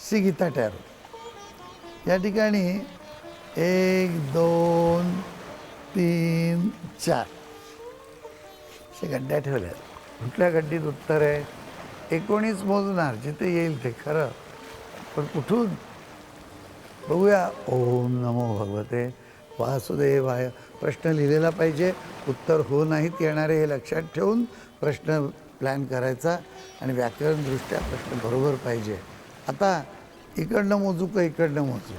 C Gita tarot. या ठिकाणी 1 2 3 4 अशा गड्ड्या ठेवल्या. कुठल्या गड्डीत उत्तर आहे? 19 मोजणार, जिथे येईल ते खरं, पण कुठून बघूया. ओम नमो भगवते वासुदेवाय. प्रश्न लिहिलेला पाहिजे, उत्तर हो नाहीत येणारे हे लक्षात ठेवून प्रश्न प्लॅन करायचा आणि व्याकरणदृष्ट्या प्रश्न बरोबर पाहिजे. आता इकडनं मोजू का इकडनं मोजू?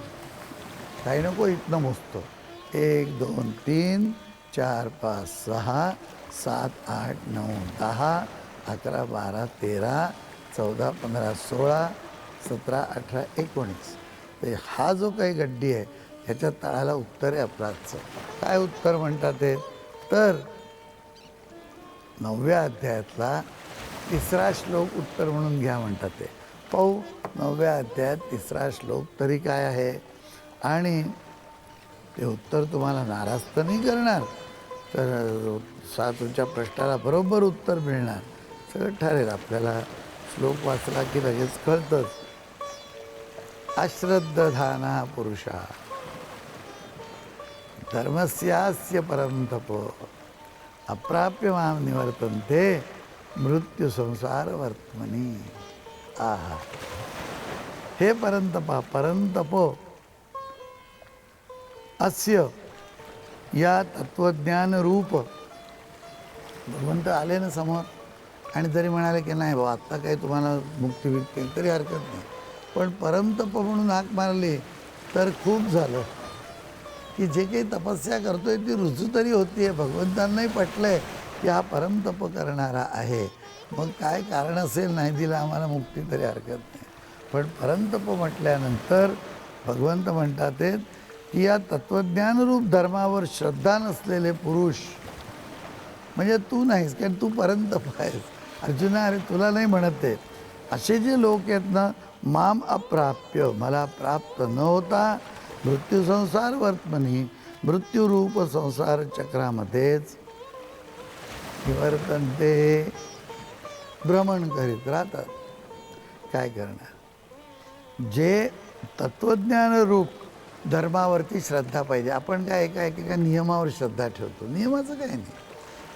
काही नको, इथनं मोजतो. 1 2 3 4 5 6 7 8 9 10 11 12 13 14 15 16 17 18 19. तर हा जो काही गड्डी आहे ह्याच्या तळाला उत्तर आहे आपलं आजचं. काय उत्तर म्हणतात ते? तर 9व्या अध्यायातला 3रा श्लोक उत्तर म्हणून घ्या म्हणतात ते. पाहू 9व्या अध्यायात 3रा श्लोक तरी काय आहे. आणि ते उत्तर तुम्हाला नाराज तर नाही करणार, तर तुमच्या प्रश्नाला बरोबर उत्तर मिळणार. सगळं ठरेल. आपल्याला श्लोक वाचला की लगेच कळतंच. अश्रद्धधाना पुरुषा धर्मस्यास्य परंतप अप्राप्य माम निवर्तन्ते मृत्यू संसार वर्तमनी. आहा, हे परंतपा, परंतपो अस्य, या तत्वज्ञान रूप. भगवंत आले ना समोर आणि जरी म्हणाले की नाही बाबा आत्ता काही तुम्हाला मुक्ती भेटते तरी हरकत नाही, पण परमतप म्हणून हाक मारली तर खूप झालं. की जे काही तपस्या करतोय ती रुजू तरी होती आहे. भगवंतांनाही पटलं आहे की हा परमतप करणारा आहे. मग काय कारण असेल नाही दिलं आम्हाला मुक्ती तरी हरकत नाही, पण परमतप म्हटल्यानंतर भगवंत म्हणतात की या तत्वज्ञानरूप धर्मावर श्रद्धा नसलेले पुरुष, म्हणजे तू नाहीस कारण तू परंतप आहेस. अर्जुना, अरे तुला नाही म्हणत आहे. असे जे लोक आहेत ना, माम अप्राप्य, मला प्राप्त न होता मृत्यू संसार वर्तमनी, मृत्यूरूप संसार चक्रामध्येच निवर्तन्ते, भ्रमण करीत राहतात. काय करणार? जे तत्वज्ञानरूप धर्मावरती श्रद्धा पाहिजे. आपण काय एका नियमावर श्रद्धा ठेवतो. नियमाचं काय नाही,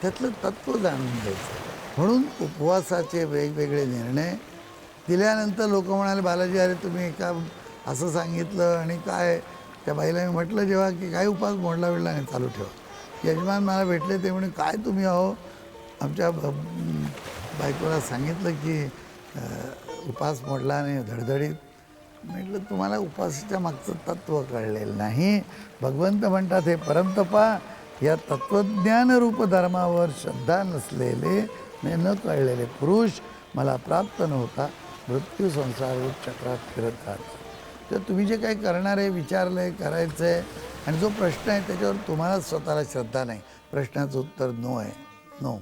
त्यातलं तत्त्व जाणून घ्यायचं. म्हणून उपवासाचे वेगवेगळे निर्णय दिल्यानंतर लोक म्हणाले बालाजी अरे तुम्ही एका असं सांगितलं आणि काय. त्या बाईला मी म्हटलं जेव्हा की काय उपास मोडला वेळला नाही, चालू ठेवा. यजमान मला भेटले ते म्हणे काय तुम्ही अहो आमच्या बायकोला सांगितलं की उपास मोडला नाही धडधडीत. म्हटलं तुम्हाला उपासाच्या मागचं तत्त्व कळलेलं नाही. भगवंत म्हणतात हे परमतपा, या तत्वज्ञानरूप धर्मावर श्रद्धा नसलेले न कळलेले पुरुष मला प्राप्त नव्हता मृत्यू संसाररूप चक्रात फिरत राहतात. तर तुम्ही जे काही करणार आहे, विचारलं आहे, करायचं आहे, आणि जो प्रश्न आहे त्याच्यावर तुम्हाला स्वतःला श्रद्धा नाही, प्रश्नाचं उत्तर नो आहे. नो.